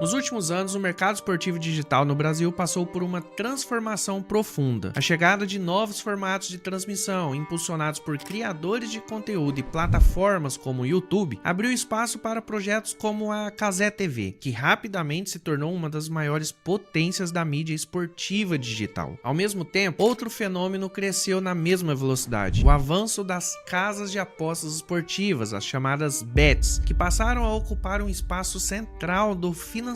Nos últimos anos, o mercado esportivo digital no Brasil passou por uma transformação profunda. A chegada de novos formatos de transmissão, impulsionados por criadores de conteúdo e plataformas como o YouTube, abriu espaço para projetos como a Cazé TV, que rapidamente se tornou uma das maiores potências da mídia esportiva digital. Ao mesmo tempo, outro fenômeno cresceu na mesma velocidade: o avanço das casas de apostas esportivas, as chamadas bets, que passaram a ocupar um espaço central do financiamento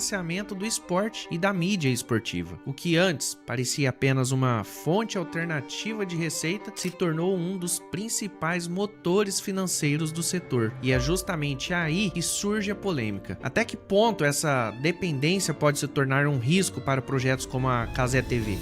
do esporte e da mídia esportiva. O que antes parecia apenas uma fonte alternativa de receita se tornou um dos principais motores financeiros do setor. E é justamente aí que surge a polêmica. Até que ponto essa dependência pode se tornar um risco para projetos como a Cazé TV?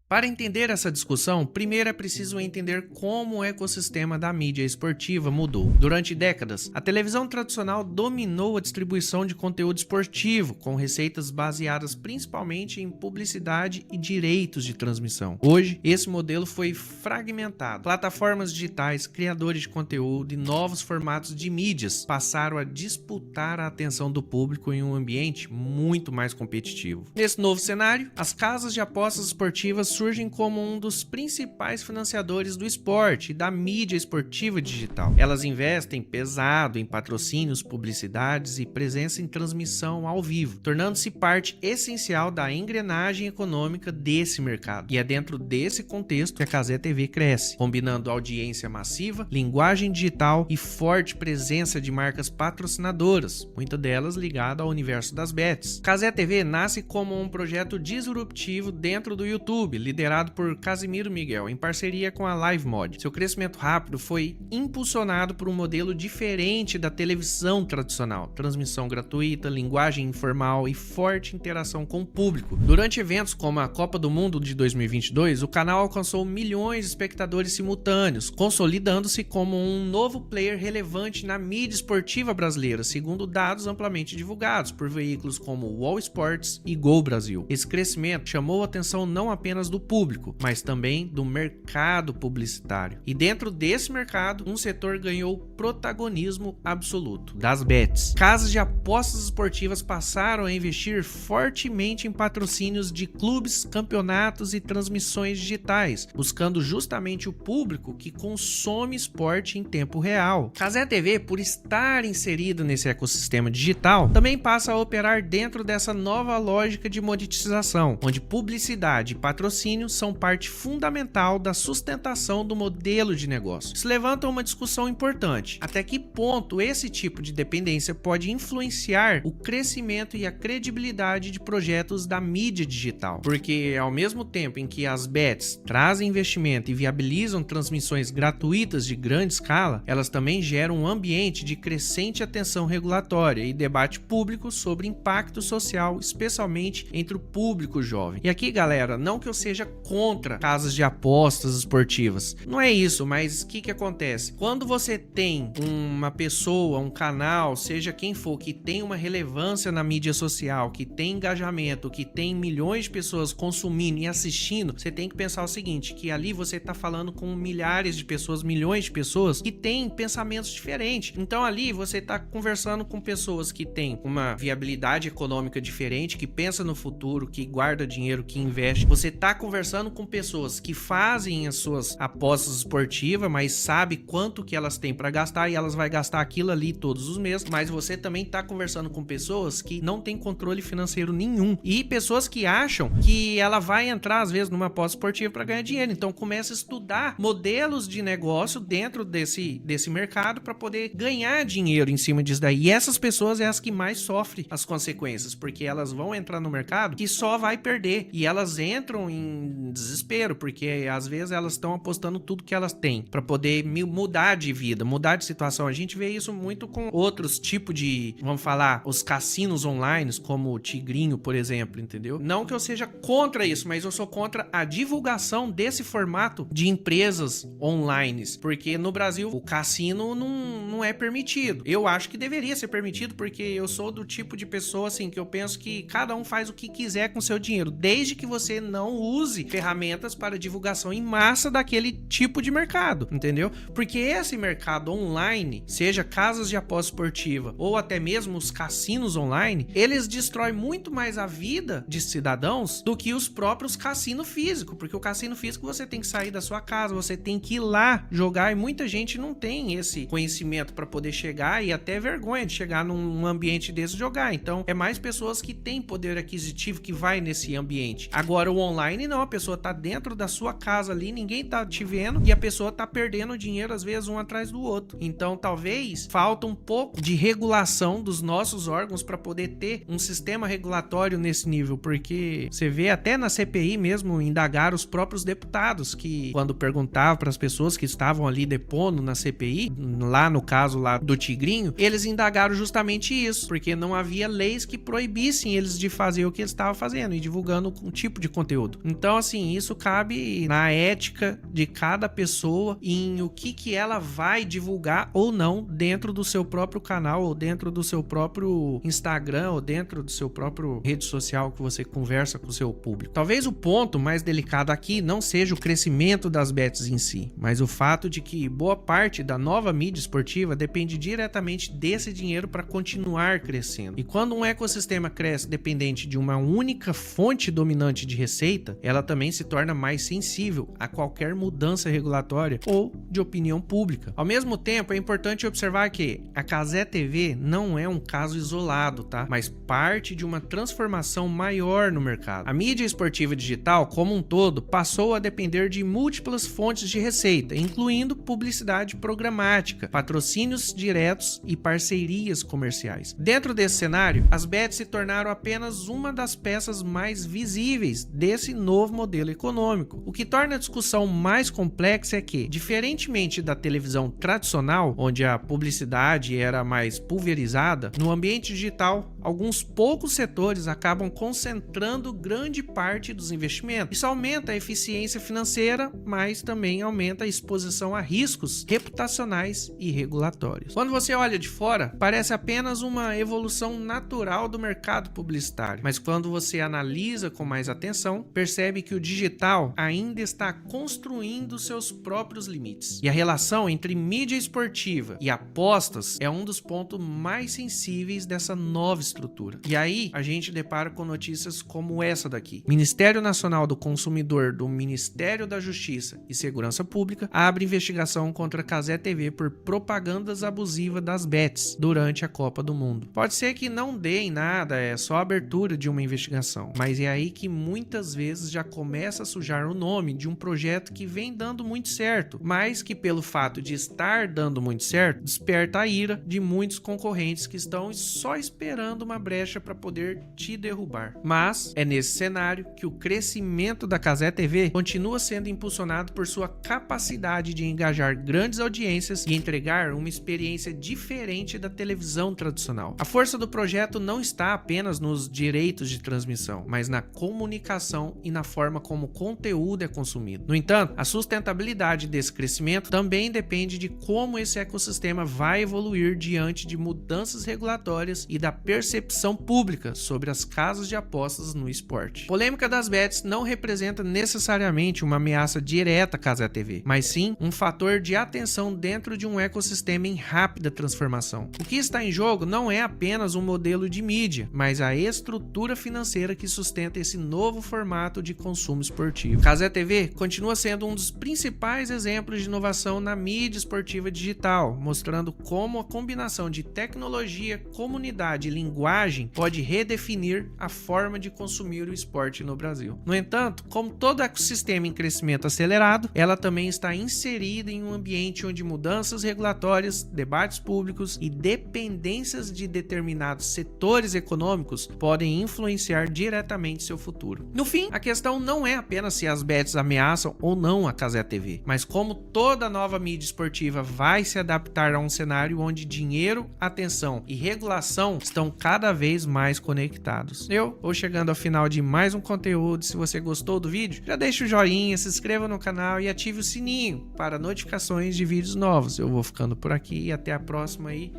Para entender essa discussão, primeiro é preciso entender como o ecossistema da mídia esportiva mudou. Durante décadas, a televisão tradicional dominou a distribuição de conteúdo esportivo, com receitas baseadas principalmente em publicidade e direitos de transmissão. Hoje, esse modelo foi fragmentado. Plataformas digitais, criadores de conteúdo e novos formatos de mídias passaram a disputar a atenção do público em um ambiente muito mais competitivo. Nesse novo cenário, as casas de apostas esportivas surgem como um dos principais financiadores do esporte e da mídia esportiva digital. Elas investem pesado em patrocínios, publicidades e presença em transmissão ao vivo, tornando-se parte essencial da engrenagem econômica desse mercado. E é dentro desse contexto que a Cazé TV cresce, combinando audiência massiva, linguagem digital e forte presença de marcas patrocinadoras, muitas delas ligadas ao universo das bets. Cazé TV nasce como um projeto disruptivo dentro do YouTube, liderado por Casimiro Miguel, em parceria com a LiveMod. Seu crescimento rápido foi impulsionado por um modelo diferente da televisão tradicional: transmissão gratuita, linguagem informal e forte interação com o público. Durante eventos como a Copa do Mundo de 2022, o canal alcançou milhões de espectadores simultâneos, consolidando-se como um novo player relevante na mídia esportiva brasileira, segundo dados amplamente divulgados por veículos como Wall Sports e Gol Brasil. Esse crescimento chamou a atenção não apenas do público, mas também do mercado publicitário. E dentro desse mercado, um setor ganhou protagonismo absoluto: das bets. Casas de apostas esportivas passaram a investir fortemente em patrocínios de clubes, campeonatos e transmissões digitais, buscando justamente o público que consome esporte em tempo real. Cazé TV, por estar inserido nesse ecossistema digital, também passa a operar dentro dessa nova lógica de monetização, onde publicidade e patrocínio são parte fundamental da sustentação do modelo de negócio. Isso levanta uma discussão importante: até que ponto esse tipo de dependência pode influenciar o crescimento e a credibilidade de projetos da mídia digital? Porque ao mesmo tempo em que as bets trazem investimento e viabilizam transmissões gratuitas de grande escala, elas também geram um ambiente de crescente atenção regulatória e debate público sobre impacto social, especialmente entre o público jovem. E aqui, galera, não que eu seja contra casas de apostas esportivas, não é isso, mas o que acontece? Quando você tem uma pessoa, um canal, seja quem for, que tem uma relevância na mídia social, que tem engajamento, que tem milhões de pessoas consumindo e assistindo, você tem que pensar o seguinte: que ali você está falando com milhares de pessoas, milhões de pessoas que têm pensamentos diferentes. Então ali você está conversando com pessoas que têm uma viabilidade econômica diferente, que pensa no futuro, que guarda dinheiro, que investe. Você está conversando com pessoas que fazem as suas apostas esportivas, mas sabe quanto que elas têm para gastar e elas vão gastar aquilo ali todos os meses. Mas você também está conversando com pessoas que não têm controle financeiro nenhum e pessoas que acham que ela vai entrar às vezes numa aposta esportiva para ganhar dinheiro. Então começa a estudar modelos de negócio dentro desse mercado para poder ganhar dinheiro em cima disso daí. E essas pessoas é as que mais sofrem as consequências, porque elas vão entrar no mercado que só vai perder e elas entram em desespero, porque às vezes elas estão apostando tudo que elas têm para poder mudar de vida, mudar de situação. A gente vê isso muito com outros tipos de, vamos falar, os cassinos online, como o Tigrinho, por exemplo, entendeu? Não que eu seja contra isso, mas eu sou contra a divulgação desse formato de empresas online, porque no Brasil o cassino não é permitido. Eu acho que deveria ser permitido, porque eu sou do tipo de pessoa assim que eu penso que cada um faz o que quiser com seu dinheiro, desde que você não use use ferramentas para divulgação em massa daquele tipo de mercado, entendeu? Porque esse mercado online, seja casas de aposta esportiva ou até mesmo os cassinos online, eles destroem muito mais a vida de cidadãos do que os próprios cassinos físicos, porque o cassino físico você tem que sair da sua casa, você tem que ir lá jogar, e muita gente não tem esse conhecimento para poder chegar, e até vergonha de chegar num ambiente desse jogar. Então é mais pessoas que têm poder aquisitivo que vai nesse ambiente. Agora o online não, a pessoa tá dentro da sua casa ali, ninguém tá te vendo, e a pessoa tá perdendo dinheiro às vezes um atrás do outro. Então talvez falta um pouco de regulação dos nossos órgãos para poder ter um sistema regulatório nesse nível, porque você vê até na CPI mesmo indagar os próprios deputados, que quando perguntavam para as pessoas que estavam ali depondo na CPI, lá no caso lá do Tigrinho, eles indagaram justamente isso, porque não havia leis que proibissem eles de fazer o que eles estavam fazendo e divulgando um tipo de conteúdo. Então assim, isso cabe na ética de cada pessoa em o que ela vai divulgar ou não dentro do seu próprio canal, ou dentro do seu próprio Instagram, ou dentro do seu próprio rede social que você conversa com o seu público. Talvez o ponto mais delicado aqui não seja o crescimento das bets em si, mas o fato de que boa parte da nova mídia esportiva depende diretamente desse dinheiro para continuar crescendo. E quando um ecossistema cresce dependente de uma única fonte dominante de receita, ela também se torna mais sensível a qualquer mudança regulatória ou de opinião pública. Ao mesmo tempo, é importante observar que a Cazé TV não é um caso isolado, tá? Mas parte de uma transformação maior no mercado. A mídia esportiva digital, como um todo, passou a depender de múltiplas fontes de receita, incluindo publicidade programática, patrocínios diretos e parcerias comerciais. Dentro desse cenário, as bets se tornaram apenas uma das peças mais visíveis desse novo modelo econômico. O que torna a discussão mais complexa é que, diferentemente da televisão tradicional, onde a publicidade era mais pulverizada, no ambiente digital, alguns poucos setores acabam concentrando grande parte dos investimentos. Isso aumenta a eficiência financeira, mas também aumenta a exposição a riscos reputacionais e regulatórios. Quando você olha de fora, parece apenas uma evolução natural do mercado publicitário, mas quando você analisa com mais atenção, percebe que o digital ainda está construindo seus próprios limites. E a relação entre mídia esportiva e apostas é um dos pontos mais sensíveis dessa nova estrutura. E aí a gente depara com notícias como essa daqui. Ministério Nacional do Consumidor do Ministério da Justiça e Segurança Pública abre investigação contra a Cazé TV por propagandas abusivas das bets durante a Copa do Mundo. Pode ser que não dê em nada, é só a abertura de uma investigação, mas é aí que muitas vezes já começa a sujar o nome de um projeto que vem dando muito certo, mas que pelo fato de estar dando muito certo, desperta a ira de muitos concorrentes que estão só esperando uma brecha para poder te derrubar. Mas é nesse cenário que o crescimento da Cazé TV continua sendo impulsionado por sua capacidade de engajar grandes audiências e entregar uma experiência diferente da televisão tradicional. A força do projeto não está apenas nos direitos de transmissão, mas na comunicação e na forma como o conteúdo é consumido. No entanto, a sustentabilidade desse crescimento também depende de como esse ecossistema vai evoluir diante de mudanças regulatórias e da percepção pública sobre as casas de apostas no esporte. A polêmica das bets não representa necessariamente uma ameaça direta à Cazé TV, mas sim um fator de atenção dentro de um ecossistema em rápida transformação. O que está em jogo não é apenas um modelo de mídia, mas a estrutura financeira que sustenta esse novo formato de consumo esportivo. Cazé TV continua sendo um dos principais exemplos de inovação na mídia esportiva digital, mostrando como a combinação de tecnologia, comunidade e linguagem pode redefinir a forma de consumir o esporte no Brasil. No entanto, como todo ecossistema em crescimento acelerado, ela também está inserida em um ambiente onde mudanças regulatórias, debates públicos e dependências de determinados setores econômicos podem influenciar diretamente seu futuro. No fim, a questão não é apenas se as bets ameaçam ou não a Cazé TV, mas como toda nova mídia esportiva vai se adaptar a um cenário onde dinheiro, atenção e regulação estão cada vez mais conectados. Eu vou chegando ao final de mais um conteúdo. Se você gostou do vídeo, já deixa o joinha, se inscreva no canal e ative o sininho para notificações de vídeos novos. Eu vou ficando por aqui e até a próxima aí.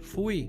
Fui!